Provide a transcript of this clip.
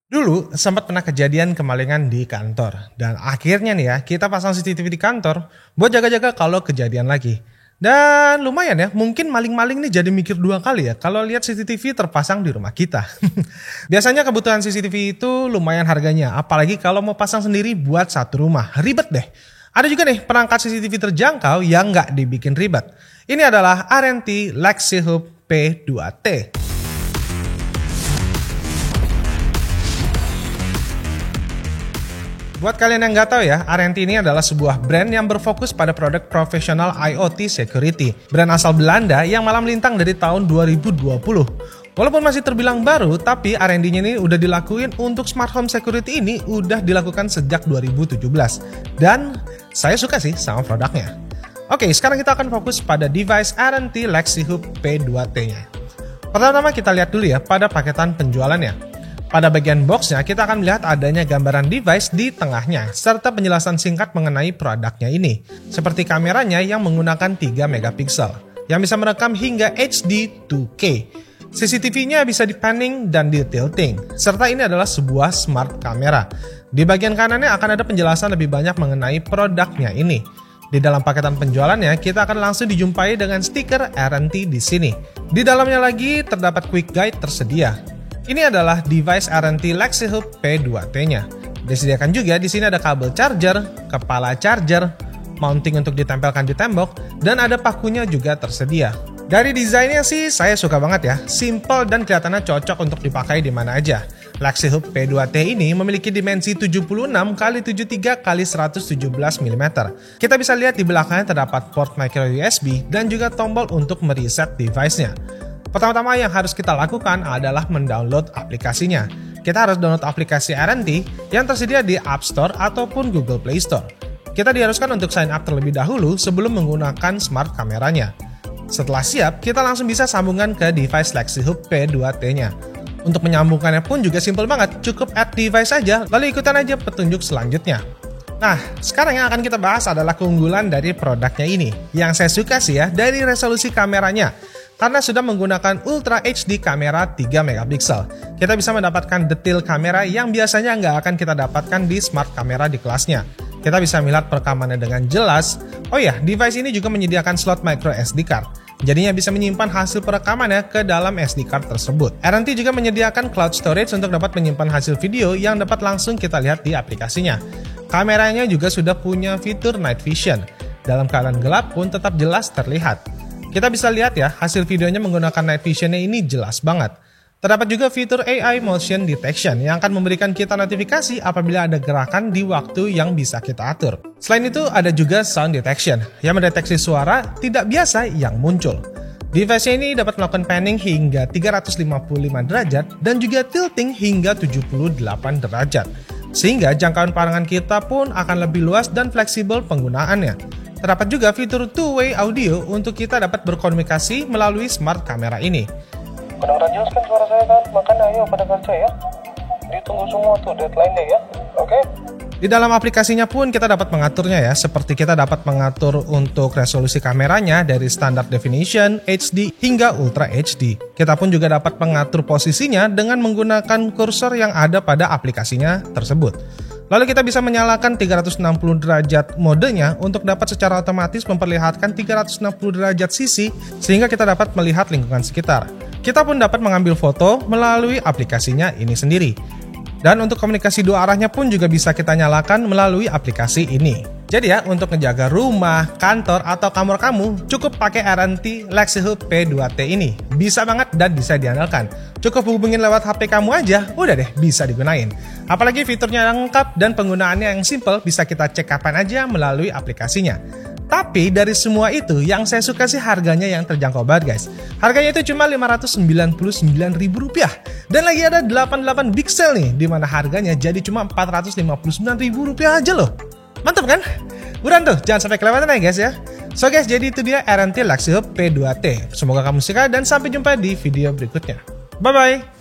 Dulu sempat pernah kejadian kemalingan di kantor. Dan akhirnya nih ya, kita pasang CCTV di kantor buat jaga-jaga kalau kejadian lagi. Dan lumayan ya, mungkin maling-maling nih jadi mikir dua kali ya kalau lihat CCTV terpasang di rumah kita. Biasanya kebutuhan CCTV itu lumayan harganya, apalagi kalau mau pasang sendiri buat satu rumah. Ribet deh. Ada juga nih perangkat CCTV terjangkau yang nggak dibikin ribet. Ini adalah RNT LexiHub P2T. Buat kalian yang nggak tahu ya, RNT ini adalah sebuah brand yang berfokus pada produk profesional IoT security. Brand asal Belanda yang malah melintang dari tahun 2020. Walaupun masih terbilang baru, tapi R&D-nya ini udah dilakuin untuk smart home security ini udah dilakukan sejak 2017. Dan saya suka sih sama produknya. Oke, sekarang kita akan fokus pada device RNT LexiHub P2T-nya. Pertama kita lihat dulu ya pada paketan penjualannya. Pada bagian boxnya, kita akan melihat adanya gambaran device di tengahnya, serta penjelasan singkat mengenai produknya ini. Seperti kameranya yang menggunakan 3 megapiksel, yang bisa merekam hingga HD 2K. CCTV-nya bisa di panning dan di tilting, serta ini adalah sebuah smart kamera. Di bagian kanannya akan ada penjelasan lebih banyak mengenai produknya ini. Di dalam paketan penjualannya, kita akan langsung dijumpai dengan stiker RNT di sini. Di dalamnya lagi terdapat quick guide tersedia. Ini adalah device RNT LexiHub P2T-nya. Disediakan juga di sini ada kabel charger, kepala charger, mounting untuk ditempelkan di tembok, dan ada pakunya juga tersedia. Dari desainnya sih saya suka banget ya, simple dan kelihatannya cocok untuk dipakai di mana aja. LexiHub P2T ini memiliki dimensi 76x73 x 117 mm. Kita bisa lihat di belakangnya terdapat port micro USB dan juga tombol untuk mereset device-nya. Pertama-tama yang harus kita lakukan adalah mendownload aplikasinya. Kita harus download aplikasi RNT yang tersedia di App Store ataupun Google Play Store. Kita diharuskan untuk sign up terlebih dahulu sebelum menggunakan smart kameranya. Setelah siap, kita langsung bisa sambungkan ke device LexiHub P2T-nya. Untuk menyambungkannya pun juga simple banget, cukup add device saja, lalu ikutan aja petunjuk selanjutnya. Nah, sekarang yang akan kita bahas adalah keunggulan dari produknya ini. Yang saya suka sih ya, dari resolusi kameranya. Karena sudah menggunakan Ultra HD kamera 3 megapiksel. Kita bisa mendapatkan detail kamera yang biasanya nggak akan kita dapatkan di smart kamera di kelasnya. Kita bisa melihat perekamannya dengan jelas. Oh ya, device ini juga menyediakan slot micro SD card. Jadinya bisa menyimpan hasil perekamannya ke dalam SD card tersebut. RNT juga menyediakan cloud storage untuk dapat menyimpan hasil video yang dapat langsung kita lihat di aplikasinya. Kameranya juga sudah punya fitur night vision. Dalam keadaan gelap pun tetap jelas terlihat. Kita bisa lihat ya, hasil videonya menggunakan night vision-nya ini jelas banget. Terdapat juga fitur AI Motion Detection yang akan memberikan kita notifikasi apabila ada gerakan di waktu yang bisa kita atur. Selain itu, ada juga Sound Detection yang mendeteksi suara tidak biasa yang muncul. Device ini dapat melakukan panning hingga 355 derajat dan juga tilting hingga 78 derajat. Sehingga jangkauan pandangan kita pun akan lebih luas dan fleksibel penggunaannya. Terdapat juga fitur two-way audio untuk kita dapat berkomunikasi melalui smart kamera ini. Kedengaran jelas kan suara saya kan? Makanya ayo pada kerja ya. Ditunggu semua tuh deadline-nya ya. Oke? Di dalam aplikasinya pun kita dapat mengaturnya ya, seperti kita dapat mengatur untuk resolusi kameranya dari standard definition, HD, hingga Ultra HD. Kita pun juga dapat mengatur posisinya dengan menggunakan kursor yang ada pada aplikasinya tersebut. Lalu kita bisa menyalakan 360 derajat modenya untuk dapat secara otomatis memperlihatkan 360 derajat sisi sehingga kita dapat melihat lingkungan sekitar. Kita pun dapat mengambil foto melalui aplikasinya ini sendiri. Dan untuk komunikasi dua arahnya pun juga bisa kita nyalakan melalui aplikasi ini. Jadi ya, untuk menjaga rumah, kantor, atau kamar kamu, cukup pakai RNT LexiHub P2T ini. Bisa banget dan bisa diandalkan. Cukup hubungin lewat HP kamu aja, udah deh bisa digunain. Apalagi fiturnya yang lengkap dan penggunaannya yang simple, bisa kita cek kapan aja melalui aplikasinya. Tapi dari semua itu, yang saya suka sih harganya yang terjangkau banget guys. Harganya itu cuma Rp599.000. Dan lagi ada 88 pixel nih, dimana harganya jadi cuma Rp459.000 aja loh. Mantap kan? Buruan tuh, jangan sampai kelewatan ya guys ya. So guys, jadi itu dia RNT LexiHub P2T. Semoga kamu suka dan sampai jumpa di video berikutnya. Bye-bye!